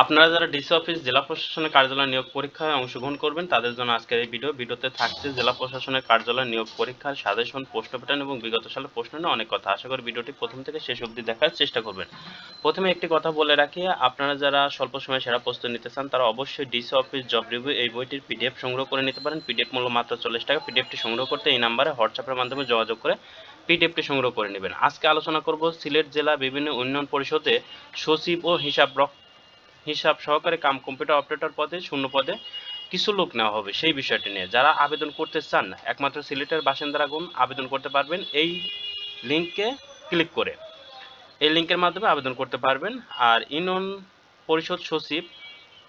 আপনারা যারা DC office জেলা প্রশাসনের কার্যালয় নিয়োগ পরীক্ষায় অংশগ্রহণ করবেন তাদের জন্য আজকের এই ভিডিওতে থাকছে জেলা প্রশাসনের কার্যালয় নিয়োগ পরীক্ষার সাজেশন, প্রশ্ন প্যাটার্ন এবং বিগত সালের প্রশ্ন নিয়ে অনেক কথা। আশা করি ভিডিওটি প্রথম থেকে শেষ অবধি দেখার চেষ্টা করবেন। প্রথমে একটি কথা বলে রাখি, আপনারা যারা স্বল্প সময়ে সেরা প্রস্তুতি নিতে চান তারা অবশ্যই ডিসি অফিস জব রিভিউ এই বইটির পিডিএফ সংগ্রহ করে নিতে পারেন। পিডিএফ মূল্য মাত্র 40 টাকা। পিডিএফটি সংগ্রহ করতে এই নাম্বারে হোয়াটসঅ্যাপের মাধ্যমে যোগাযোগ করে পিডিএফটি সংগ্রহ করে নেবেন। আজকে আলোচনা করব সিলেট জেলা বিভিন্ন উন্নয়ন পরিষদে সচিব ও হিসাব সহকারে কাম কম্পিউটার অপারেটর পদে শূন্য পদে কিছু লোক নেওয়া হবে সেই বিষয়টি নিয়ে। যারা আবেদন করতে চান একমাত্র সিলেটের বাসিন্দারাগণ আবেদন করতে পারবেন এই লিঙ্কে ক্লিক করে। এই লিঙ্কের মাধ্যমে আবেদন করতে পারবেন। আর ইউনিয়ন পরিষদ সচিব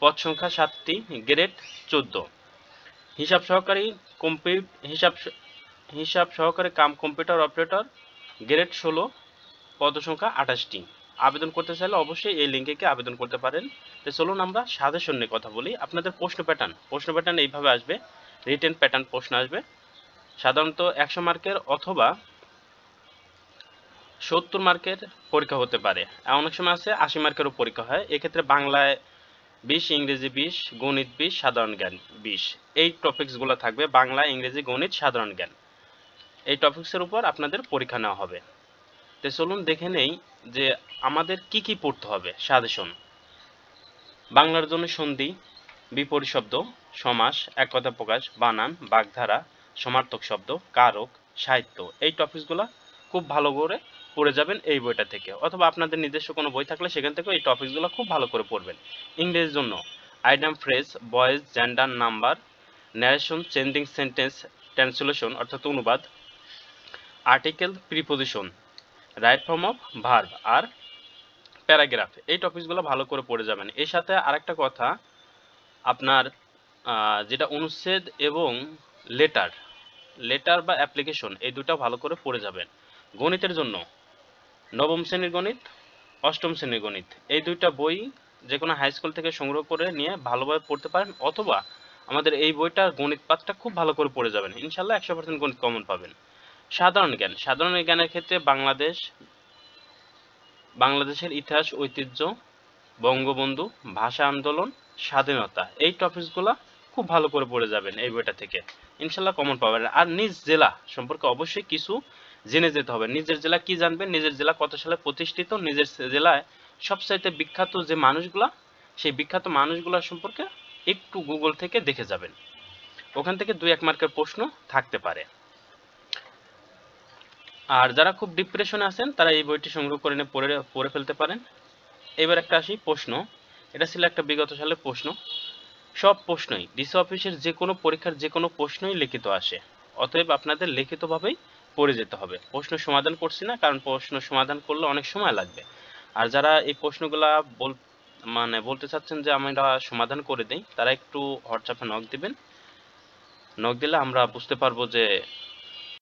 পদ সংখ্যা 7টি, গ্রেড 14, হিসাব সহকারী হিসাব সহকারী কাম কম্পিউটার অপারেটর গ্রেড 16, পদ সংখ্যা 28টি। আবেদন করতে চাইলে অবশ্যই এই লিঙ্কে গিয়ে আবেদন করতে পারেন। তো চলুন আমরা সাজেশন নিয়ে কথা বলি। আপনাদের প্রশ্ন প্যাটার্ন এইভাবে আসবে। রিটেন প্যাটার্ন প্রশ্ন আসবে সাধারণত 100 মার্কের অথবা 70 মার্কের পরীক্ষা হতে পারে। অনেক সময় আছে 80 মার্কেরও পরীক্ষা হয়। এক্ষেত্রে বাংলায় 20, ইংরেজি 20, গণিত 20, সাধারণ জ্ঞান 20, এই টপিকসগুলো থাকবে। বাংলা, ইংরেজি, গণিত, সাধারণ জ্ঞান, এই টপিকসের উপর আপনাদের পরীক্ষা নেওয়া হবে। তো চলুন দেখে নেই যে আমাদের কি কি পড়তে হবে। সাজেশন: বাংলার জন্য সন্ধি, বিপরীত শব্দ, সমাস, এক কথা প্রকাশ, বানান, বাগধারা, সমার্থক শব্দ, কারক, সাহিত্য, এই টপিকসগুলো খুব ভালো করে পড়ে যাবেন এই বইটা থেকে, অথবা আপনাদের নিজস্ব কোনো বই থাকলে সেখান থেকে এই টপিকসগুলো খুব ভালো করে পড়বেন। ইংরেজির জন্য item phrase, voice, gender, number, narration, changing sentence, translation অর্থাৎ অনুবাদ, article, preposition, right form of verb আর প্যারাগ্রাফ, এই টপিকসগুলো ভালো করে পড়ে যাবেন। এর সাথে আরেকটা কথা, আপনার যেটা অনুচ্ছেদ এবং লেটার লেটার বা অ্যাপ্লিকেশন, এই দুটো ভালো করে পড়ে যাবেন। গণিতের জন্য নবম শ্রেণীর গণিত, অষ্টম শ্রেণীর গণিত, এই দুইটা বই যে কোনো হাই স্কুল থেকে সংগ্রহ করে নিয়ে ভালোভাবে পড়তে পারেন, অথবা আমাদের এই বইটার গণিত পাঠটা খুব ভালো করে পড়ে যাবেন। ইনশাল্লাহ 100% গণিত কমন পাবেন। সাধারণ জ্ঞানের ক্ষেত্রে বাংলাদেশের ইতিহাস, ঐতিহ্য, বঙ্গবন্ধু, ভাষা আন্দোলন, স্বাধীনতা, এই টপিকসগুলো খুব ভালো করে পড়ে যাবেন এই বইটা থেকে। ইনশাল্লাহ কমন পাবেন। আর নিজ জেলা সম্পর্কে অবশ্যই কিছু জেনে যেতে হবে। নিজের জেলা কি জানবেন, নিজের জেলা কত সালে প্রতিষ্ঠিত, নিজের জেলায় সবচাইতে বিখ্যাত যে মানুষগুলা, সেই বিখ্যাত মানুষগুলা সম্পর্কে একটু গুগল থেকে দেখে যাবেন। ওখান থেকে 2-1 মার্কের প্রশ্ন থাকতে পারে। আর যারা খুব ডিপ্রেশনে আছেন তারা এই বইটি সংগ্রহ করে নিয়ে পড়ে ফেলতে পারেন। এবার একটা আসি প্রশ্ন। এটা ছিল একটা বিগত সালের প্রশ্ন। সব প্রশ্নই ডিসি অফিসের যে কোনো পরীক্ষার যে কোনো প্রশ্নই লিখিত আসে, অতএব আপনাদের লিখিতভাবেই পড়ে যেতে হবে। প্রশ্ন সমাধান করছি না, কারণ প্রশ্ন সমাধান করলে অনেক সময় লাগবে। আর যারা এই প্রশ্নগুলা বলতে চাচ্ছেন যে আমরা সমাধান করে দেই, তারা একটু হোয়াটসঅ্যাপে নক দিবেন। নক দিলে আমরা বুঝতে পারবো যে